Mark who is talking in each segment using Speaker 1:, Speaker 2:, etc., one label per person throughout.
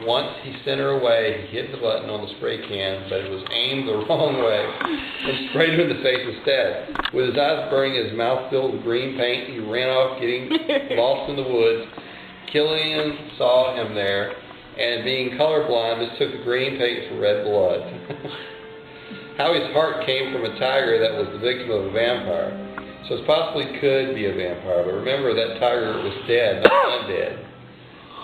Speaker 1: Once he sent her away, he hit the button on the spray can, but it was aimed the wrong way and sprayed him in the face instead. With his eyes burning and his mouth filled with green paint, he ran off, getting lost in the woods. Killian saw him there, and being colorblind, mistook the green paint for red blood. Howie's heart came from a tiger that was the victim of a vampire, so it possibly could be a vampire, but remember that tiger was dead, not undead.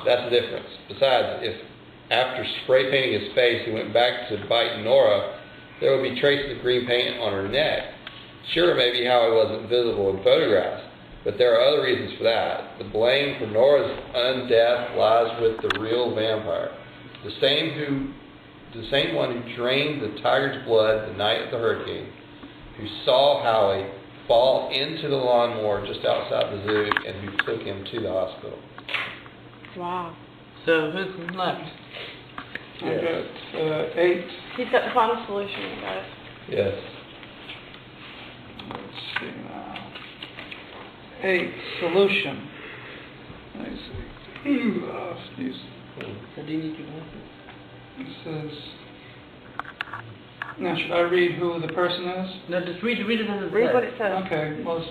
Speaker 1: That's the difference. Besides, if after spray painting his face he went back to bite Nora, there would be traces of green paint on her neck. Sure, maybe Howie wasn't visible in photographs, but there are other reasons for that. The blame for Nora's undeath lies with the real vampire. The same one who drained the tiger's blood the night of the hurricane, who saw Howie fall into the lawnmower just outside the zoo and who took him to the hospital.
Speaker 2: Wow.
Speaker 3: So who's left?
Speaker 1: Yes.
Speaker 4: I got 8.
Speaker 2: He's got the final solution, you guys.
Speaker 1: Yes.
Speaker 4: Let's see now. 8, solution. Let me see. Sneeze.
Speaker 3: So do you need to go?
Speaker 4: It says, now should I read who the person is?
Speaker 3: No, just read it as it
Speaker 2: Read what
Speaker 3: says.
Speaker 2: it says.
Speaker 4: Okay, let's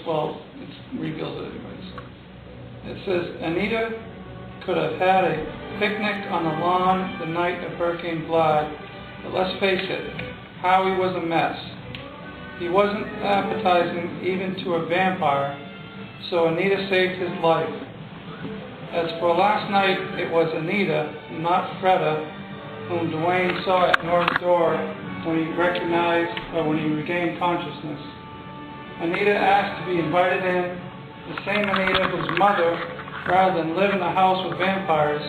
Speaker 4: rebuild it anyways. It says, Anita could have had a picnic on the lawn the night of Hurricane Vlad, but let's face it, Howie was a mess. He wasn't appetizing even to a vampire, so Anita saved his life. As for last night, it was Anita, not Freda, whom Dwayne saw at Nora's door when he regained consciousness. Anita asked to be invited in, the same Anita whose mother, rather than live in a house with vampires,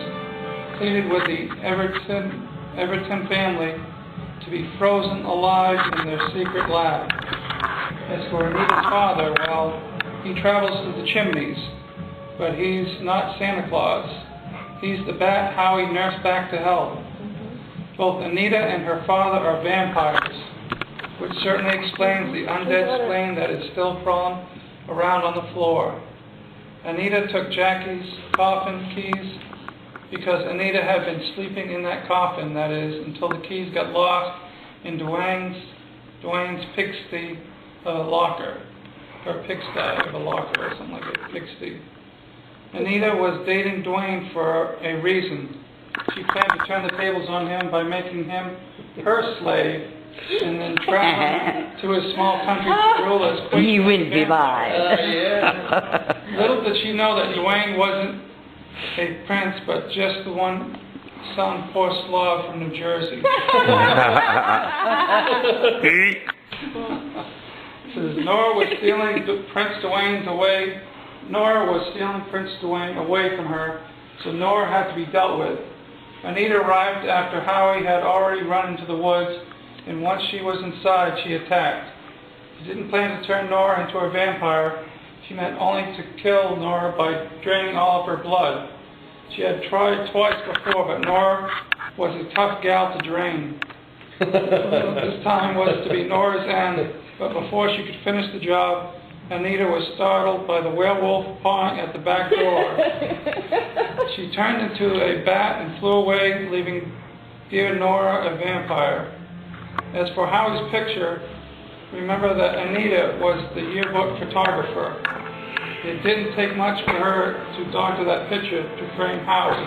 Speaker 4: pleaded with the Everton family to be frozen alive in their secret lab. As for Anita's father, well, he travels through the chimneys, but he's not Santa Claus. He's the bat Howie nursed back to health. Both Anita and her father are vampires, which certainly explains the undead spleen that is still crawling around on the floor. Anita took Jackie's coffin keys because Anita had been sleeping in that coffin, that is, until the keys got lost in Dwayne's pigsty locker, or pigsty of a locker, or something like that, pigsty. Anita was dating Dwayne for a reason. She planned to turn the tables on him by making him her slave and then traveling to his small country to rule as queen.
Speaker 5: You wouldn't be mine.
Speaker 4: Little did she know that Dwayne wasn't a prince, but just the one son, poor Slav from New Jersey. Says Nora was stealing Prince Dwayne away from her, so Nora had to be dealt with. Anita arrived after Howie had already run into the woods, and once she was inside, she attacked. She didn't plan to turn Nora into a vampire. She meant only to kill Nora by draining all of her blood. She had tried twice before, but Nora was a tough gal to drain. This time was to be Nora's end, but before she could finish the job, Anita was startled by the werewolf pawing at the back door. She turned into a bat and flew away, leaving dear Nora a vampire. As for Howie's picture, remember that Anita was the yearbook photographer. It didn't take much for her to doctor that picture to frame Howie.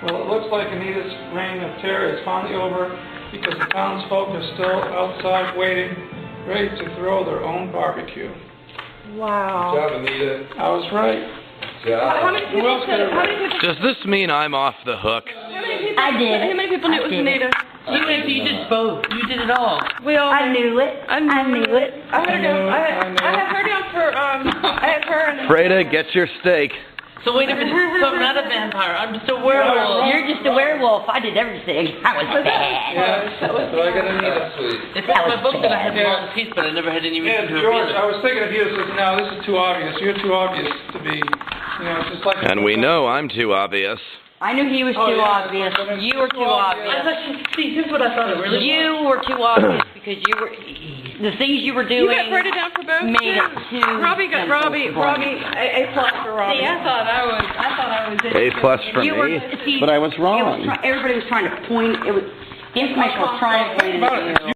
Speaker 4: Well, it looks like Anita's reign of terror is finally over because the townsfolk are still outside waiting, ready to throw their own barbecue.
Speaker 2: Wow.
Speaker 1: Good job, Anita.
Speaker 4: I was right.
Speaker 2: How many people said it? How many people?
Speaker 6: Does this mean I'm off the hook?
Speaker 5: I did.
Speaker 2: How many people knew it was Anita?
Speaker 3: You did both. You did it all.
Speaker 2: We all.
Speaker 5: I knew it. I knew it.
Speaker 2: I had her down for I had her and.
Speaker 6: Freda, get your steak.
Speaker 3: So wait a minute. So I'm not a vampire. I'm just a werewolf.
Speaker 5: You're just a werewolf. I did everything. I was bad.
Speaker 4: Yeah,
Speaker 1: So I got Anita, sweet.
Speaker 3: It's in my book that I had all the piece, but I never had any
Speaker 4: Yeah,
Speaker 3: reason to
Speaker 4: George,
Speaker 3: reveal
Speaker 4: I
Speaker 3: it.
Speaker 4: was thinking of you and says, no, this is too obvious. You're too obvious to be, it's just like...
Speaker 6: And we know I'm too obvious.
Speaker 5: I knew he was too obvious. You were too obvious.
Speaker 3: See, here's what I thought it really was.
Speaker 5: You were too obvious because you were... the things you were
Speaker 2: You
Speaker 5: doing
Speaker 2: got Freddie down for both?
Speaker 5: made it too.
Speaker 2: Robbie got Robbie, A plus for Robbie.
Speaker 7: See, I thought I was in.
Speaker 6: A plus for
Speaker 5: You were,
Speaker 6: me,
Speaker 5: see,
Speaker 6: but I was wrong.
Speaker 5: everybody was trying to point. The information was trying to point it.